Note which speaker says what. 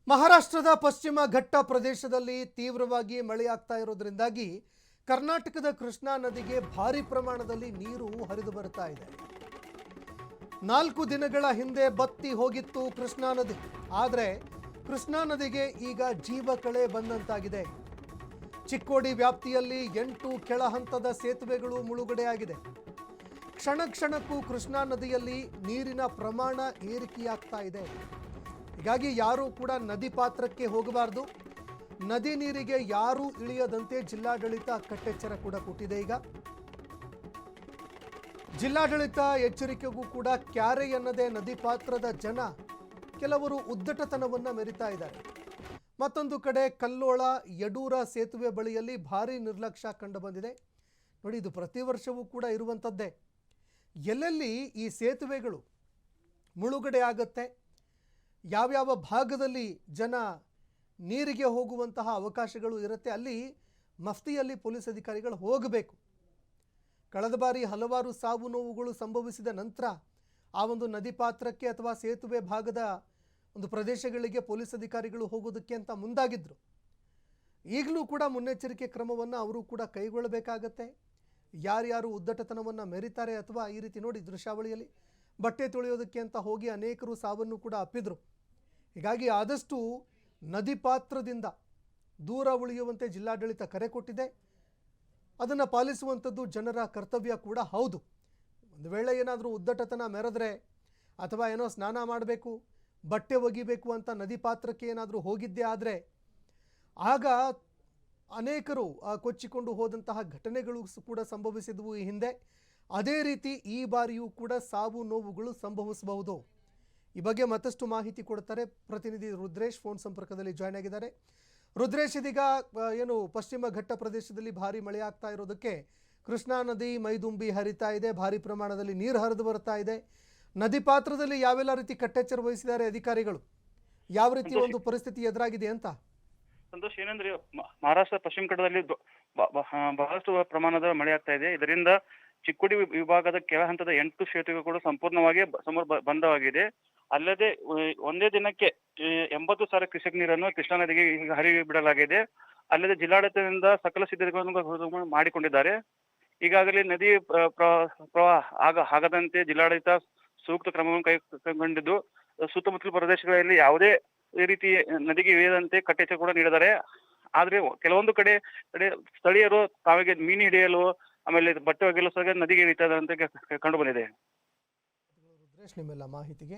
Speaker 1: ಮಹಾರಾಷ್ಟ್ರದ ಪಶ್ಚಿಮ ಘಟ್ಟ ಪ್ರದೇಶದಲ್ಲಿ ತೀವ್ರವಾಗಿ ಮಳೆಯಾಗ್ತಾ ಇರೋದ್ರಿಂದಾಗಿ ಕರ್ನಾಟಕದ ಕೃಷ್ಣಾ ನದಿಗೆ ಭಾರಿ ಪ್ರಮಾಣದಲ್ಲಿ ನೀರು ಹರಿದು ಬರ್ತಾ ಇದೆ. 4 ದಿನಗಳ ಹಿಂದೆ ಬತ್ತಿ ಹೋಗಿತ್ತು ಕೃಷ್ಣಾ ನದಿ. ಆದರೆ ಕೃಷ್ಣಾ ನದಿಗೆ ಈಗ ಜೀವಕಳೆ ಬಂದಂತಾಗಿದೆ. ಚಿಕ್ಕೋಡಿ ವ್ಯಾಪ್ತಿಯಲ್ಲಿ 8 ಕೆಳಹಂತದ ಸೇತುವೆಗಳು ಮುಳುಗಡೆಯಾಗಿದೆ. ಕ್ಷಣ ಕ್ಷಣಕ್ಕೂ ಕೃಷ್ಣಾ ನದಿಯಲ್ಲಿ ನೀರಿನ ಪ್ರಮಾಣ ಏರಿಕೆಯಾಗ್ತಾ ಇದೆ. ಹೀಗಾಗಿ ಯಾರೂ ಕೂಡ ನದಿ ಪಾತ್ರಕ್ಕೆ ಹೋಗಬಾರದು. ನದಿ ನೀರಿಗೆ ಯಾರೂ ಇಳಿಯದಂತೆ ಜಿಲ್ಲಾಡಳಿತ ಕಟ್ಟೆಚ್ಚರ ಕೂಡ ಕೊಟ್ಟಿದೆ. ಈಗ ಜಿಲ್ಲಾಡಳಿತ ಎಚ್ಚರಿಕೆಗೂ ಕೂಡ ಕ್ಯಾರೆ ಎನ್ನದೆ ನದಿ ಪಾತ್ರದ ಜನ ಕೆಲವರು ಉದ್ದಟತನವನ್ನ ಮೆರಿತಾ ಇದ್ದಾರೆ. ಮತ್ತೊಂದು ಕಡೆ ಕಲ್ಲೋಳ ಯಡೂರ ಸೇತುವೆ ಬಳಿಯಲ್ಲಿ ಭಾರಿ ನಿರ್ಲಕ್ಷ್ಯ ಕಂಡು ಬಂದಿದೆ. ನೋಡಿ, ಇದು ಪ್ರತಿ ವರ್ಷವೂ ಕೂಡ ಇರುವಂಥದ್ದೇ. ಎಲ್ಲೆಲ್ಲಿ ಈ ಸೇತುವೆಗಳು ಮುಳುಗಡೆ ಆಗುತ್ತೆ, ಯಾವ್ಯಾವ ಭಾಗದಲ್ಲಿ ಜನ ನೀರಿಗೆ ಹೋಗುವಂತಹ ಅವಕಾಶಗಳು ಇರುತ್ತೆ, ಅಲ್ಲಿ ಮಫ್ತಿಯಲ್ಲಿ ಪೊಲೀಸ್ ಅಧಿಕಾರಿಗಳು ಹೋಗಬೇಕು. ಕಳೆದ ಬಾರಿ ಹಲವಾರು ಸಾವು ನೋವುಗಳು ಸಂಭವಿಸಿದ ನಂತರ ಆ ಒಂದು ನದಿ ಪಾತ್ರಕ್ಕೆ ಅಥವಾ ಸೇತುವೆ ಭಾಗದ ಒಂದು ಪ್ರದೇಶಗಳಿಗೆ ಪೊಲೀಸ್ ಅಧಿಕಾರಿಗಳು ಹೋಗೋದಕ್ಕೆ ಅಂತ ಮುಂದಾಗಿದ್ದರು. ಈಗಲೂ ಕೂಡ ಮುನ್ನೆಚ್ಚರಿಕೆ ಕ್ರಮವನ್ನು ಅವರು ಕೂಡ ಕೈಗೊಳ್ಳಬೇಕಾಗತ್ತೆ. ಯಾರ್ಯಾರು ಉದ್ದಟತನವನ್ನು ಮೆರಿತಾರೆ ಅಥವಾ ಈ ರೀತಿ ನೋಡಿ ದೃಶ್ಯಾವಳಿಯಲ್ಲಿ ಬಟ್ಟೆ ತೊಳೆಯೋದಕ್ಕೆ ಅಂತ ಹೋಗಿ ಅನೇಕರು ಸಾವನ್ನು ಕೂಡ ಅಪ್ಪಿದ್ರು. ಹೀಗಾಗಿ ಆದಷ್ಟು ನದಿ ಪಾತ್ರದಿಂದ ದೂರ ಉಳಿಯುವಂತೆ ಜಿಲ್ಲಾಡಳಿತ ಕರೆ ಕೊಟ್ಟಿದೆ. ಅದನ್ನು ಪಾಲಿಸುವಂಥದ್ದು ಜನರ ಕರ್ತವ್ಯ ಕೂಡ ಹೌದು. ಒಂದು ವೇಳೆ ಏನಾದರೂ ಉದ್ದಟತನ ಮೆರೆದ್ರೆ ಅಥವಾ ಏನೋ ಸ್ನಾನ ಮಾಡಬೇಕು, ಬಟ್ಟೆ ಒಗಿಬೇಕು ಅಂತ ನದಿ ಪಾತ್ರಕ್ಕೆ ಏನಾದರೂ ಹೋಗಿದ್ದೇ ಆದರೆ ಆಗ ಅನೇಕರು ಕೊಚ್ಚಿಕೊಂಡು ಹೋದಂತಹ ಘಟನೆಗಳು ಕೂಡ ಸಂಭವಿಸಿದವು ಈ ಹಿಂದೆ. ಅದೇ ರೀತಿ ಈ ಬಾರಿಯೂ ಕೂಡ ಸಾವು ನೋವುಗಳು ಸಂಭವಿಸಬಹುದು. ಈ ಬಗ್ಗೆ ಮತ್ತಷ್ಟು ಮಾಹಿತಿ ಕೊಡ್ತಾರೆ ಪ್ರತಿನಿಧಿ ರುದ್ರೇಶ್ ಫೋನ್ ಸಂಪರ್ಕದಲ್ಲಿ ಜಾಯ್ನ್ ಆಗಿದ್ದಾರೆ. ರುದ್ರೇಶ್, ಇದೀಗ ಏನು ಪಶ್ಚಿಮ ಘಟ್ಟ ಪ್ರದೇಶದಲ್ಲಿ ಭಾರಿ ಮಳೆ ಆಗ್ತಾ ಇರೋದಕ್ಕೆ ಕೃಷ್ಣಾ ನದಿ ಮೈದುಂಬಿ ಹರಿತಾ ಇದೆ, ಭಾರಿ ಪ್ರಮಾಣದಲ್ಲಿ ನೀರು ಹರಿದು ಬರ್ತಾ ಇದೆ. ನದಿ ಪಾತ್ರದಲ್ಲಿ ಯಾವೆಲ್ಲ ರೀತಿ ಕಟ್ಟೆಚ್ಚರ ವಹಿಸಿದ್ದಾರೆ ಅಧಿಕಾರಿಗಳು, ಯಾವ ರೀತಿ ಒಂದು ಪರಿಸ್ಥಿತಿ ಎದುರಾಗಿದೆ ಅಂತ?
Speaker 2: ಸಂತೋಷ್, ಏನಂದ್ರೆ ಮಹಾರಾಷ್ಟ್ರ ಪಶ್ಚಿಮ ಘಟ್ಟದಲ್ಲಿ ಬಹಳಷ್ಟು ಪ್ರಮಾಣದ ಮಳೆ ಆಗ್ತಾ ಇದೆ. ಇದರಿಂದ ಚಿಕ್ಕೋಡಿ ವಿಭಾಗದ ಕೆಳ ಹಂತದ 8 ಸೇತುವೆಗಳು ಸಂಪೂರ್ಣವಾಗಿ ಬಂಧವಾಗಿದೆ. ಅಲ್ಲದೆ ಒಂದೇ ದಿನಕ್ಕೆ 80,000 ಕ್ಯೂಸೆಕ್ ನೀರನ್ನು ಕೃಷ್ಣಾ ನದಿಗೆ ಹರಿಬಿಡಲಾಗಿದೆ. ಅಲ್ಲದೆ ಜಿಲ್ಲಾಡಳಿತದಿಂದ ಸಕಲ ಸಿದ್ಧತೆಗಳನ್ನು ಮಾಡಿಕೊಂಡಿದ್ದಾರೆ. ಈಗಾಗಲೇ ನದಿ ಪ್ರವಾಹ ಆಗದಂತೆ ಜಿಲ್ಲಾಡಳಿತ ಸೂಕ್ತ ಕ್ರಮವನ್ನು ಕೈಗೊಂಡಿದ್ದು ಸುತ್ತಮುತ್ತಲ ಪ್ರದೇಶಗಳಲ್ಲಿ ಯಾವುದೇ ರೀತಿ ನದಿಗೆ ಇಳಿಯದಂತೆ ಕಟ್ಟೆಚ್ಚರ ಕೂಡ ನೀಡಿದ್ದಾರೆ. ಆದ್ರೆ ಕೆಲವೊಂದು ಕಡೆ ಸ್ಥಳೀಯರು ತಾವಿಗೆ ಮೀನು ಹಿಡಿಯಲು ಆಮೇಲೆ ಬಟ್ಟೆ ಒಗೆಯಲು ಸಹ ನದಿಗೆ ಇಳಿತಾರೆ ಅಂತ ಕಂಡು ಬಂದಿದೆ.
Speaker 1: ರುದ್ರೇಶ್, ನಿಮ್ಮೆಲ್ಲ ಮಾಹಿತಿಗೆ